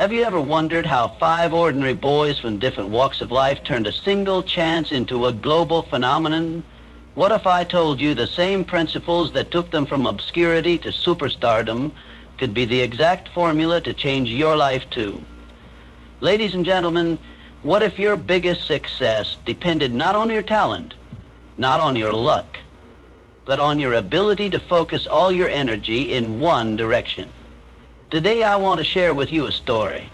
Have you ever wondered how 5 ordinary boys from different walks of life turned a single chance into a global phenomenon? What if I told you the same principles that took them from obscurity to superstardom could be the exact formula to change your life too? Ladies and gentlemen, what if your biggest success depended not on your talent, not on your luck, but on your ability to focus all your energy in one direction? Today I want to share with you a story,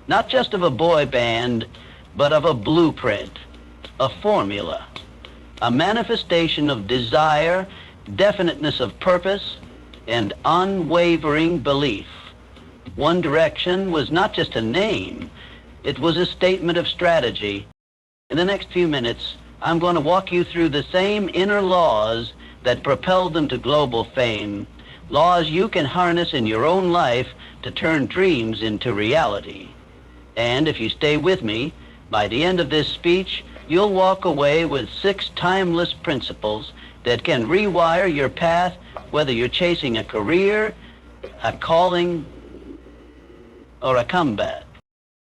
not just of a boy band, but of a blueprint, a formula, a manifestation of desire, definiteness of purpose, and unwavering belief. One Direction was not just a name, it was a statement of strategy. In the next few minutes, I'm going to walk you through the same inner laws that propelled them to global fame, laws you can harness in your own life to turn dreams into reality. And if you stay with me, by the end of this speech, you'll walk away with 6 timeless principles that can rewire your path, whether you're chasing a career, a calling, or a comeback.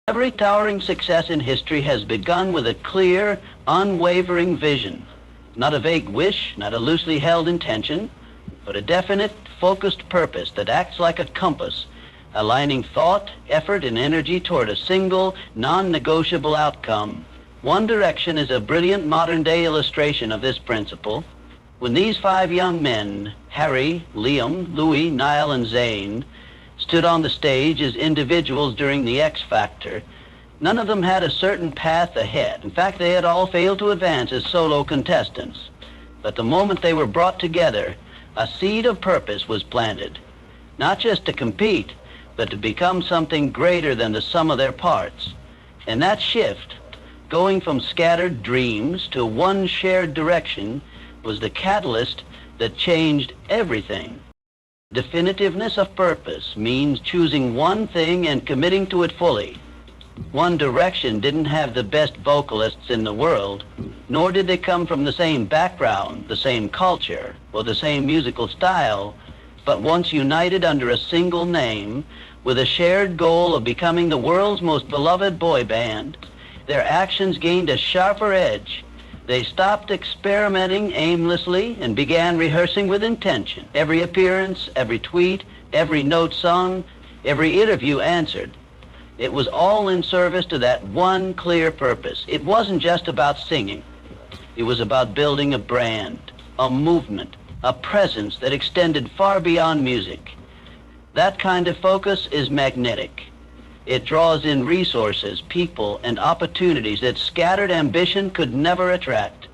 Every towering success in history has begun with a clear, unwavering vision. Not a vague wish, not a loosely held intention, but a definite, focused purpose that acts like a compass, aligning thought, effort, and energy toward a single, non-negotiable outcome. One Direction is a brilliant modern-day illustration of this principle. When these 5 young men, Harry, Liam, Louis, Niall, and Zayn, stood on the stage as individuals during the X Factor, none of them had a certain path ahead. In fact, they had all failed to advance as solo contestants. But the moment they were brought together, a seed of purpose was planted, not just to compete, but to become something greater than the sum of their parts. And that shift, going from scattered dreams to one shared direction, was the catalyst that changed everything. Definitiveness of purpose means choosing one thing and committing to it fully. One Direction didn't have the best vocalists in the world, nor did they come from the same background, the same culture, or the same musical style, but once united under a single name, with a shared goal of becoming the world's most beloved boy band, their actions gained a sharper edge. They stopped experimenting aimlessly and began rehearsing with intention. Every appearance, every tweet, every note sung, every interview answered. It was all in service to that one clear purpose. It wasn't just about singing. It was about building a brand, a movement, a presence that extended far beyond music. That kind of focus is magnetic. It draws in resources, people, and opportunities that scattered ambition could never attract.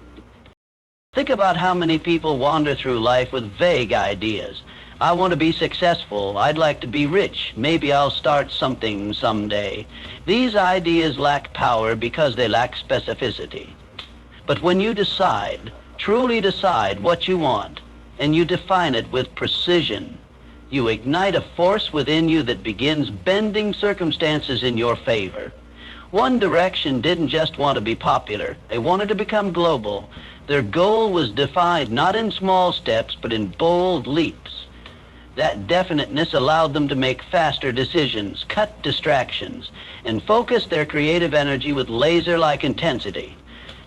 Think about how many people wander through life with vague ideas. I want to be successful. I'd like to be rich. Maybe I'll start something someday. These ideas lack power because they lack specificity. But when you decide, truly decide what you want, and you define it with precision, you ignite a force within you that begins bending circumstances in your favor. One Direction didn't just want to be popular. They wanted to become global. Their goal was defined not in small steps, but in bold leaps. That definiteness allowed them to make faster decisions, cut distractions, and focus their creative energy with laser-like intensity.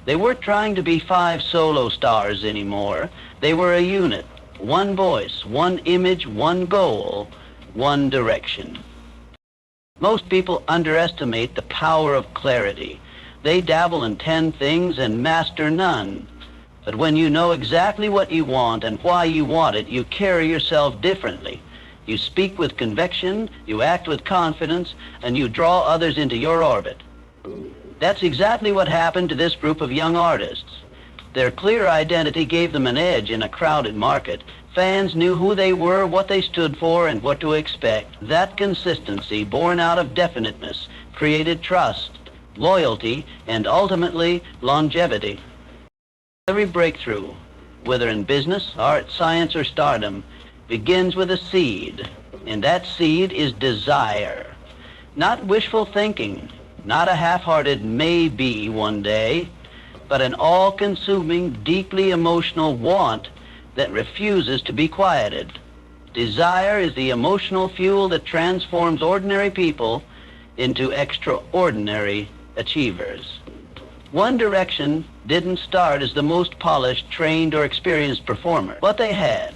They weren't trying to be 5 solo stars anymore. They were a unit, one voice, one image, one goal, one direction. Most people underestimate the power of clarity. They dabble in 10 things and master none. But when you know exactly what you want and why you want it, you carry yourself differently. You speak with conviction, you act with confidence, and you draw others into your orbit. That's exactly what happened to this group of young artists. Their clear identity gave them an edge in a crowded market. Fans knew who they were, what they stood for, and what to expect. That consistency, born out of definiteness, created trust, loyalty, and ultimately longevity. Every breakthrough, whether in business, art, science, or stardom, begins with a seed, and that seed is desire. Not wishful thinking, not a half-hearted maybe one day, but an all-consuming, deeply emotional want that refuses to be quieted. Desire is the emotional fuel that transforms ordinary people into extraordinary achievers. One Direction didn't start as the most polished, trained, or experienced performer. What they had,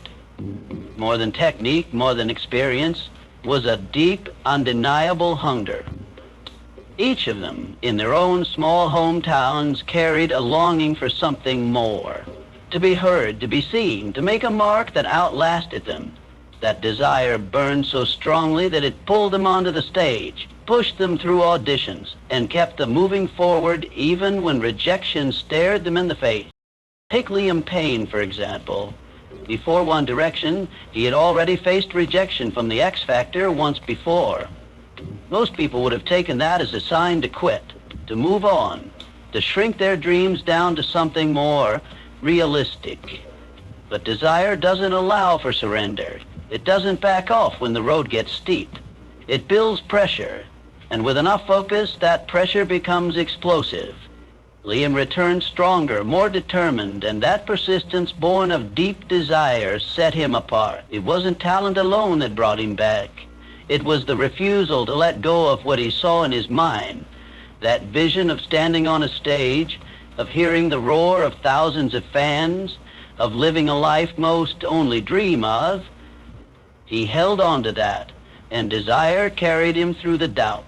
more than technique, more than experience, was a deep, undeniable hunger. Each of them, in their own small hometowns, carried a longing for something more. To be heard, to be seen, to make a mark that outlasted them. That desire burned so strongly that it pulled them onto the stage, pushed them through auditions, and kept them moving forward even when rejection stared them in the face. Take Liam Payne, for example. Before One Direction, he had already faced rejection from the X Factor once before. Most people would have taken that as a sign to quit, to move on, to shrink their dreams down to something more realistic. But desire doesn't allow for surrender. It doesn't back off when the road gets steep. It builds pressure, and with enough focus, that pressure becomes explosive. Liam returned stronger, more determined, and that persistence born of deep desire set him apart. It wasn't talent alone that brought him back. It was the refusal to let go of what he saw in his mind, that vision of standing on a stage, of hearing the roar of thousands of fans, of living a life most only dream of. He held on to that, and desire carried him through the doubt.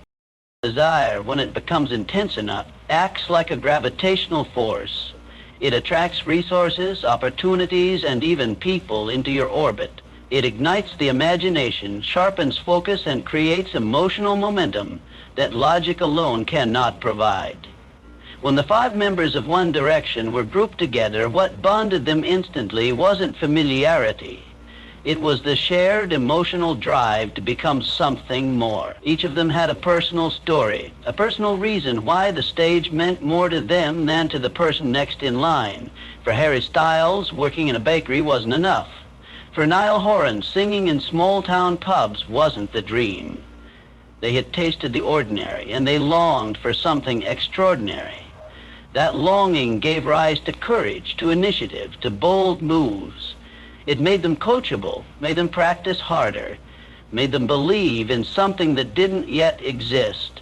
Desire, when it becomes intense enough, acts like a gravitational force. It attracts resources, opportunities, and even people into your orbit. It ignites the imagination, sharpens focus, and creates emotional momentum that logic alone cannot provide. When the 5 members of One Direction were grouped together, what bonded them instantly wasn't familiarity. It was the shared emotional drive to become something more. Each of them had a personal story, a personal reason why the stage meant more to them than to the person next in line. For Harry Styles, working in a bakery wasn't enough. For Niall Horan, singing in small-town pubs wasn't the dream. They had tasted the ordinary, and they longed for something extraordinary. That longing gave rise to courage, to initiative, to bold moves. It made them coachable, made them practice harder, made them believe in something that didn't yet exist.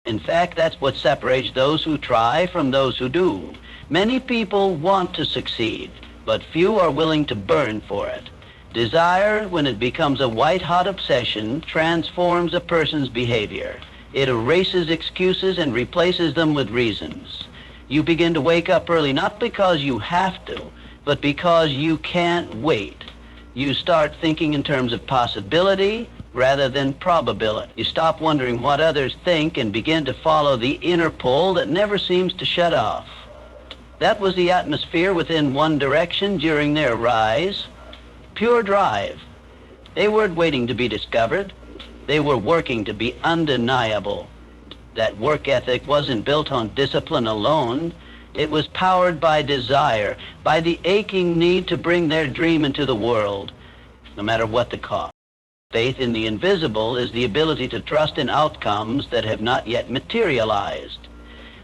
In fact, that's what separates those who try from those who do. Many people want to succeed, but few are willing to burn for it. Desire, when it becomes a white-hot obsession, transforms a person's behavior. It erases excuses and replaces them with reasons. You begin to wake up early, not because you have to, but because you can't wait. You start thinking in terms of possibility rather than probability. You stop wondering what others think and begin to follow the inner pull that never seems to shut off. That was the atmosphere within One Direction during their rise. Pure drive. They weren't waiting to be discovered. They were working to be undeniable. That work ethic wasn't built on discipline alone. It was powered by desire, by the aching need to bring their dream into the world, no matter what the cost. Faith in the invisible is the ability to trust in outcomes that have not yet materialized.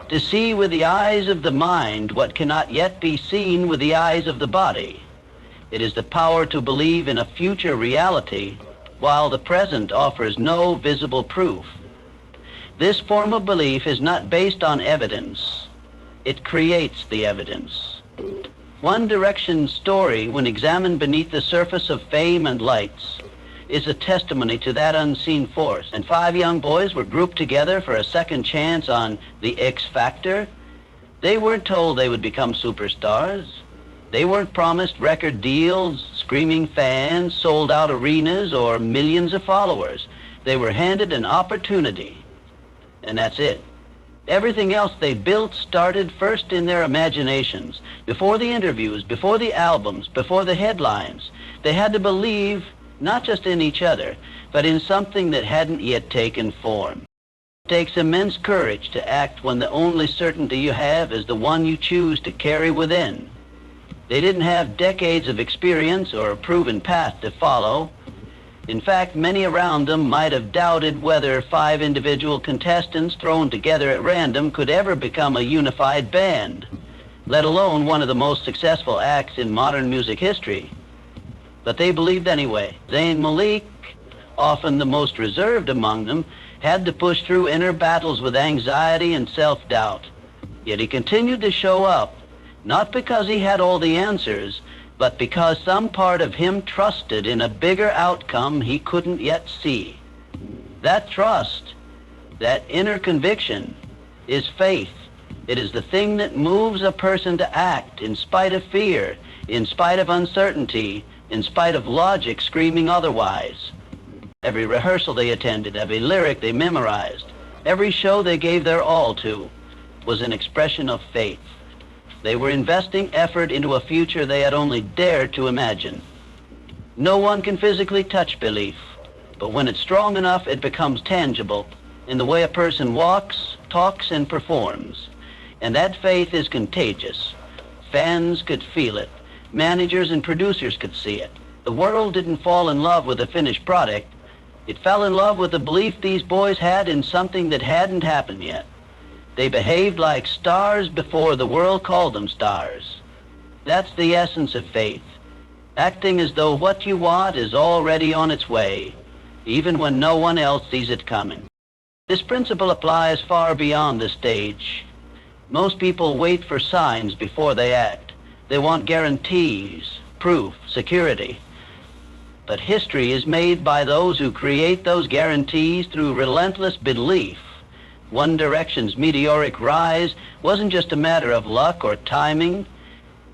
To see with the eyes of the mind what cannot yet be seen with the eyes of the body. It is the power to believe in a future reality while the present offers no visible proof. This form of belief is not based on evidence. It creates the evidence. One Direction's story, when examined beneath the surface of fame and lights, is a testimony to that unseen force. And 5 young boys were grouped together for a second chance on the X Factor. They weren't told they would become superstars. They weren't promised record deals, screaming fans, sold-out arenas, or millions of followers. They were handed an opportunity, and that's it. Everything else they built started first in their imaginations. Before the interviews, before the albums, before the headlines, they had to believe not just in each other, but in something that hadn't yet taken form. It takes immense courage to act when the only certainty you have is the one you choose to carry within. They didn't have decades of experience or a proven path to follow. In fact, many around them might have doubted whether 5 individual contestants thrown together at random could ever become a unified band, let alone one of the most successful acts in modern music history. But they believed anyway. Zayn Malik, often the most reserved among them, had to push through inner battles with anxiety and self-doubt. Yet he continued to show up, not because he had all the answers, but because some part of him trusted in a bigger outcome he couldn't yet see. That trust, that inner conviction, is faith. It is the thing that moves a person to act in spite of fear, in spite of uncertainty, in spite of logic screaming otherwise. Every rehearsal they attended, every lyric they memorized, every show they gave their all to was an expression of faith. They were investing effort into a future they had only dared to imagine. No one can physically touch belief, but when it's strong enough, it becomes tangible in the way a person walks, talks, and performs. And that faith is contagious. Fans could feel it. Managers and producers could see it. The world didn't fall in love with the finished product. It fell in love with the belief these boys had in something that hadn't happened yet. They behaved like stars before the world called them stars. That's the essence of faith. Acting as though what you want is already on its way, even when no one else sees it coming. This principle applies far beyond the stage. Most people wait for signs before they act. They want guarantees, proof, security. But history is made by those who create those guarantees through relentless belief. One Direction's meteoric rise wasn't just a matter of luck or timing.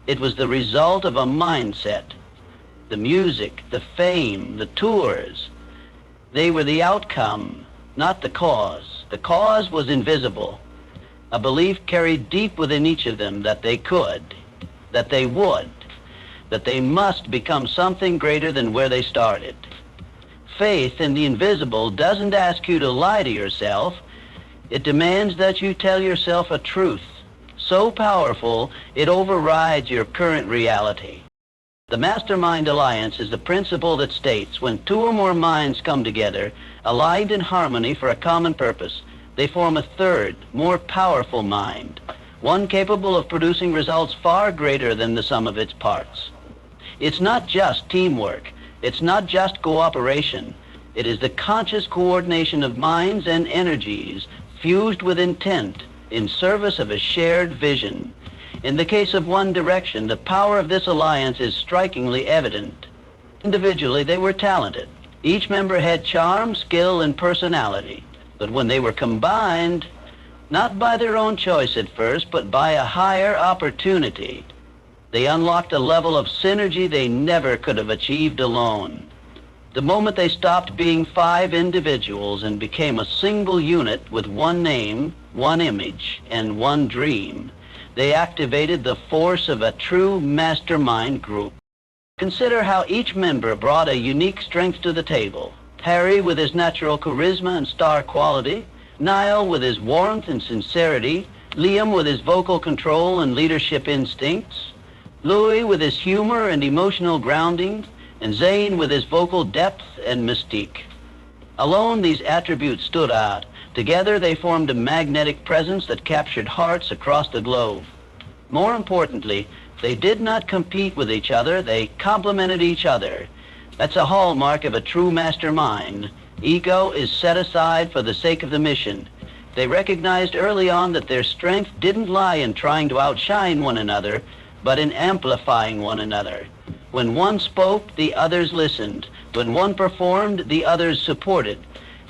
It was the result of a mindset. The music, the fame, the tours, they were the outcome, not the cause. The cause was invisible. A belief carried deep within each of them that they could, that they would, that they must become something greater than where they started. Faith in the invisible doesn't ask you to lie to yourself. It demands that you tell yourself a truth so powerful it overrides your current reality. The Mastermind Alliance is the principle that states when two or more minds come together, aligned in harmony for a common purpose, they form a third, more powerful mind, one capable of producing results far greater than the sum of its parts. It's not just teamwork. It's not just cooperation. It is the conscious coordination of minds and energies fused with intent in service of a shared vision. In the case of One Direction, the power of this alliance is strikingly evident. Individually, they were talented. Each member had charm, skill, and personality. But when they were combined, not by their own choice at first, but by a higher opportunity, they unlocked a level of synergy they never could have achieved alone. The moment they stopped being five individuals and became a single unit with one name, one image, and one dream, they activated the force of a true mastermind group. Consider how each member brought a unique strength to the table. Harry with his natural charisma and star quality, Niall with his warmth and sincerity, Liam with his vocal control and leadership instincts, Louis with his humor and emotional grounding, and Zane with his vocal depth and mystique. Alone, these attributes stood out. Together, they formed a magnetic presence that captured hearts across the globe. More importantly, they did not compete with each other, they complemented each other. That's a hallmark of a true mastermind. Ego is set aside for the sake of the mission. They recognized early on that their strength didn't lie in trying to outshine one another, but in amplifying one another. When one spoke, the others listened. When one performed, the others supported.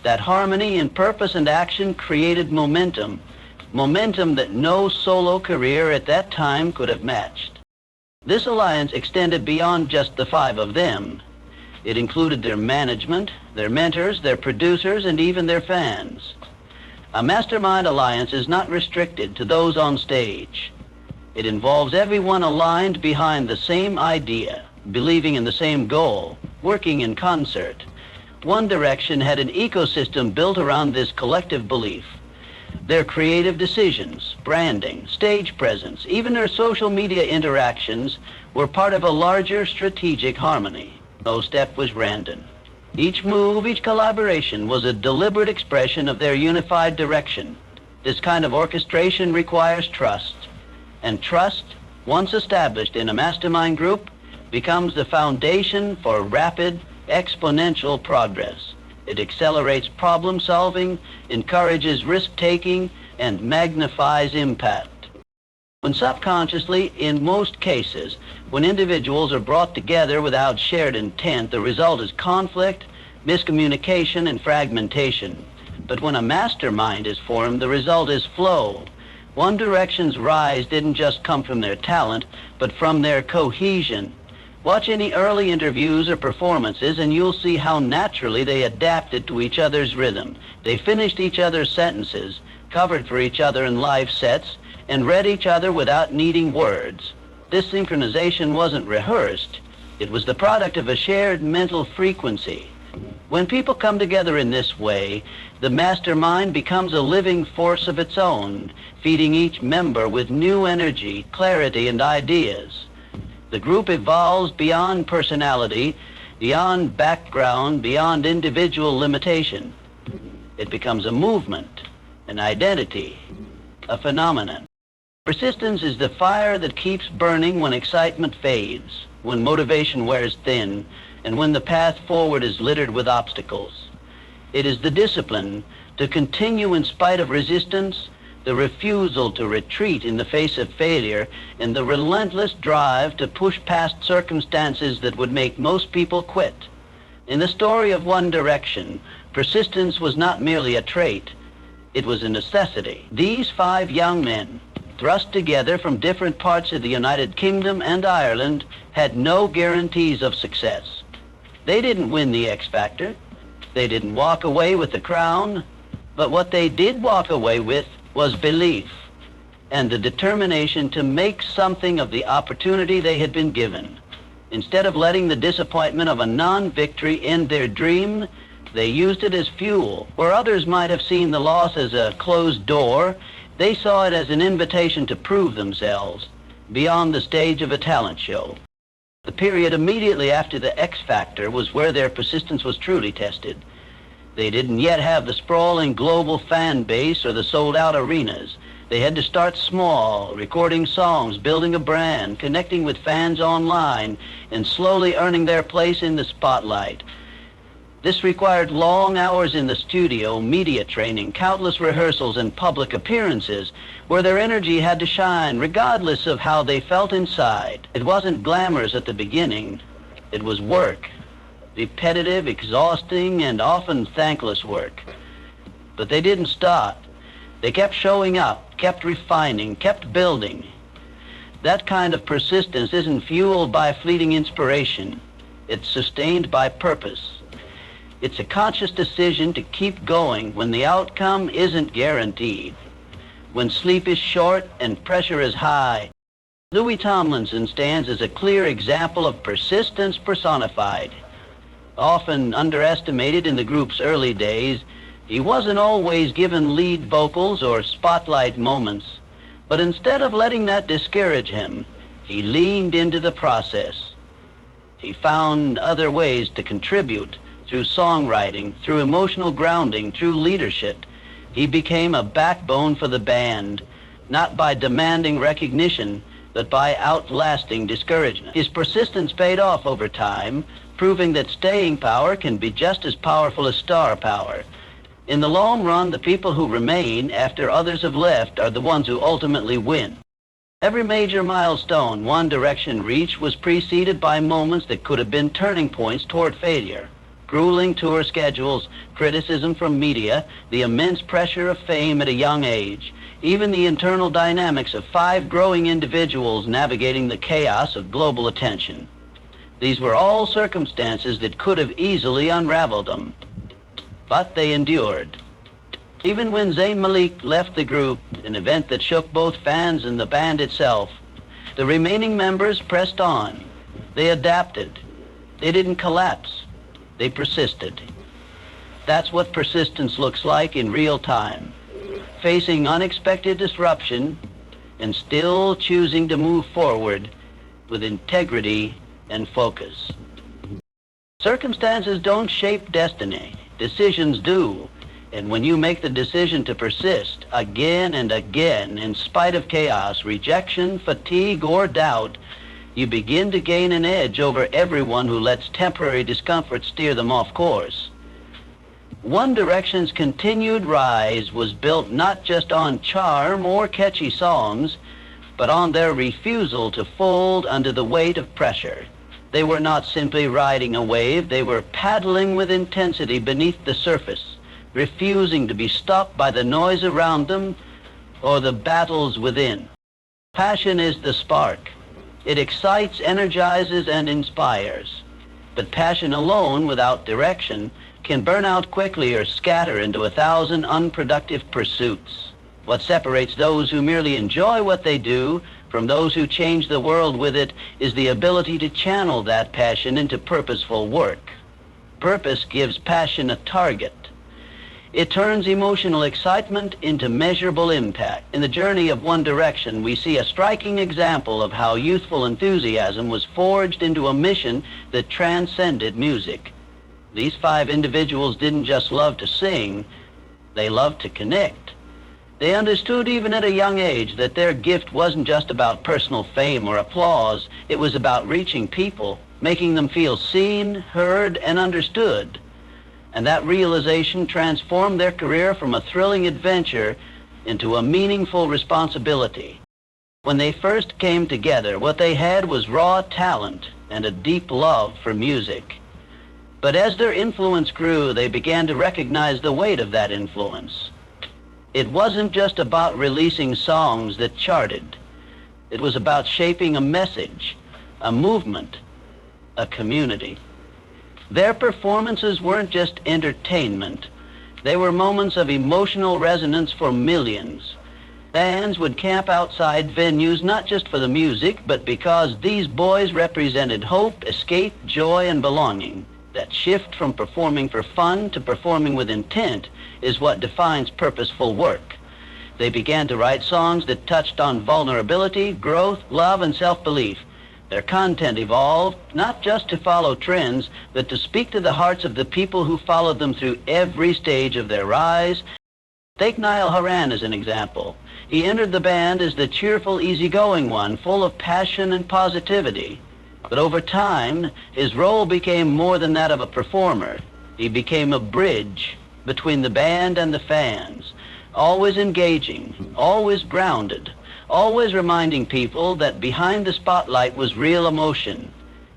That harmony in purpose and action created momentum, momentum that no solo career at that time could have matched. This alliance extended beyond just the five of them. It included their management, their mentors, their producers, and even their fans. A mastermind alliance is not restricted to those on stage. It involves everyone aligned behind the same idea, believing in the same goal, working in concert. One Direction had an ecosystem built around this collective belief. Their creative decisions, branding, stage presence, even their social media interactions were part of a larger strategic harmony. No step was random. Each move, each collaboration was a deliberate expression of their unified direction. This kind of orchestration requires trust. And trust, once established in a mastermind group, becomes the foundation for rapid, exponential progress. It accelerates problem solving, encourages risk-taking, and magnifies impact. When subconsciously, in most cases, when individuals are brought together without shared intent, the result is conflict, miscommunication, and fragmentation. But when a mastermind is formed, the result is flow. One Direction's rise didn't just come from their talent, but from their cohesion. Watch any early interviews or performances and you'll see how naturally they adapted to each other's rhythm. They finished each other's sentences, covered for each other in live sets, and read each other without needing words. This synchronization wasn't rehearsed. It was the product of a shared mental frequency. When people come together in this way, the mastermind becomes a living force of its own, feeding each member with new energy, clarity, and ideas. The group evolves beyond personality, beyond background, beyond individual limitation. It becomes a movement, an identity, a phenomenon. Persistence is the fire that keeps burning when excitement fades, when motivation wears thin, and when the path forward is littered with obstacles. It is the discipline to continue in spite of resistance, the refusal to retreat in the face of failure, and the relentless drive to push past circumstances that would make most people quit. In the story of One Direction, persistence was not merely a trait, it was a necessity. These 5 young men, thrust together from different parts of the United Kingdom and Ireland, had no guarantees of success. They didn't win the X Factor. They didn't walk away with the crown. But what they did walk away with was belief and the determination to make something of the opportunity they had been given. Instead of letting the disappointment of a non-victory end their dream, they used it as fuel. Where others might have seen the loss as a closed door, they saw it as an invitation to prove themselves beyond the stage of a talent show. The period immediately after the X Factor was where their persistence was truly tested. They didn't yet have the sprawling global fan base or the sold-out arenas. They had to start small, recording songs, building a brand, connecting with fans online, and slowly earning their place in the spotlight. This required long hours in the studio, media training, countless rehearsals, and public appearances, where their energy had to shine, regardless of how they felt inside. It wasn't glamorous at the beginning. It was work. Repetitive, exhausting, and often thankless work. But they didn't stop. They kept showing up, kept refining, kept building. That kind of persistence isn't fueled by fleeting inspiration. It's sustained by purpose. It's a conscious decision to keep going when the outcome isn't guaranteed, when sleep is short and pressure is high. Louis Tomlinson stands as a clear example of persistence personified. Often underestimated in the group's early days, he wasn't always given lead vocals or spotlight moments, but instead of letting that discourage him, he leaned into the process. He found other ways to contribute, through songwriting, through emotional grounding, through leadership. He became a backbone for the band, not by demanding recognition, but by outlasting discouragement. His persistence paid off over time, proving that staying power can be just as powerful as star power. In the long run, the people who remain after others have left are the ones who ultimately win. Every major milestone One Direction reached was preceded by moments that could have been turning points toward failure. Grueling tour schedules, criticism from media, the immense pressure of fame at a young age, even the internal dynamics of 5 growing individuals navigating the chaos of global attention. These were all circumstances that could have easily unraveled them, but they endured. Even when Zayn Malik left the group, an event that shook both fans and the band itself, the remaining members pressed on. They adapted. They didn't collapse. They persisted. That's what persistence looks like in real time. Facing unexpected disruption and still choosing to move forward with integrity and focus. Circumstances don't shape destiny. Decisions do. And when you make the decision to persist again and again, in spite of chaos, rejection, fatigue, or doubt, you begin to gain an edge over everyone who lets temporary discomfort steer them off course. One Direction's continued rise was built not just on charm or catchy songs, but on their refusal to fold under the weight of pressure. They were not simply riding a wave, they were paddling with intensity beneath the surface, refusing to be stopped by the noise around them or the battles within. Passion is the spark. It excites, energizes, and inspires. But passion alone, without direction, can burn out quickly or scatter into 1,000 unproductive pursuits. What separates those who merely enjoy what they do from those who change the world with it is the ability to channel that passion into purposeful work. Purpose gives passion a target. It turns emotional excitement into measurable impact. In the journey of One Direction, we see a striking example of how youthful enthusiasm was forged into a mission that transcended music. These 5 individuals didn't just love to sing, they loved to connect. They understood even at a young age that their gift wasn't just about personal fame or applause. It was about reaching people, making them feel seen, heard, and understood. And that realization transformed their career from a thrilling adventure into a meaningful responsibility. When they first came together, what they had was raw talent and a deep love for music. But as their influence grew, they began to recognize the weight of that influence. It wasn't just about releasing songs that charted. It was about shaping a message, a movement, a community. Their performances weren't just entertainment. They were moments of emotional resonance for millions. Fans would camp outside venues not just for the music, but because these boys represented hope, escape, joy, and belonging. That shift from performing for fun to performing with intent is what defines purposeful work. They began to write songs that touched on vulnerability, growth, love, and self-belief. Their content evolved not just to follow trends, but to speak to the hearts of the people who followed them through every stage of their rise. Take Niall Horan as an example. He entered the band as the cheerful, easygoing one, full of passion and positivity. But over time, his role became more than that of a performer. He became a bridge between the band and the fans, always engaging, always grounded, always reminding people that behind the spotlight was real emotion.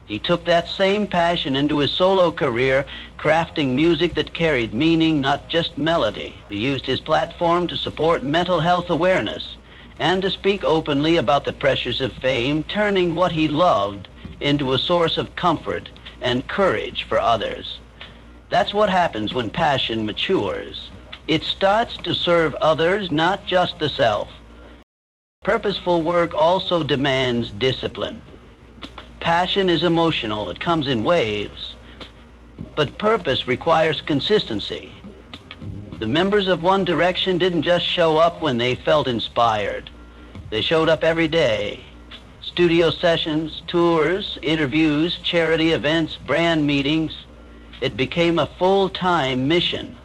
He took that same passion into his solo career, crafting music that carried meaning, not just melody. He used his platform to support mental health awareness and to speak openly about the pressures of fame, turning what he loved into a source of comfort and courage for others. That's what happens when passion matures. It starts to serve others, not just the self. Purposeful work also demands discipline. Passion is emotional, it comes in waves. But purpose requires consistency. The members of One Direction didn't just show up when they felt inspired. They showed up every day. Studio sessions, tours, interviews, charity events, brand meetings. It became a full-time mission.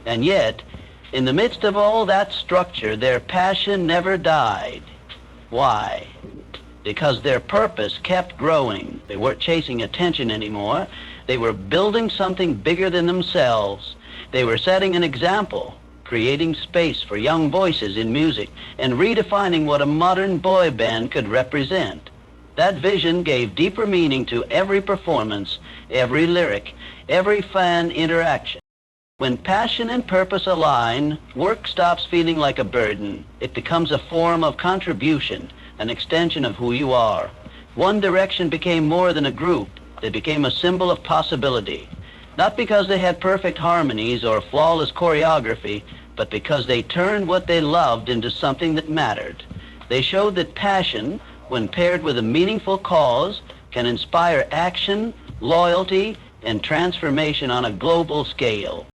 And yet, in the midst of all that structure, their passion never died. Why? Because their purpose kept growing. They weren't chasing attention anymore. They were building something bigger than themselves. They were setting an example, creating space for young voices in music, and redefining what a modern boy band could represent. That vision gave deeper meaning to every performance, every lyric, every fan interaction. When passion and purpose align, work stops feeling like a burden. It becomes a form of contribution, an extension of who you are. One Direction became more than a group. They became a symbol of possibility. Not because they had perfect harmonies or flawless choreography, but because they turned what they loved into something that mattered. They showed that passion, when paired with a meaningful cause, can inspire action, loyalty, and transformation on a global scale.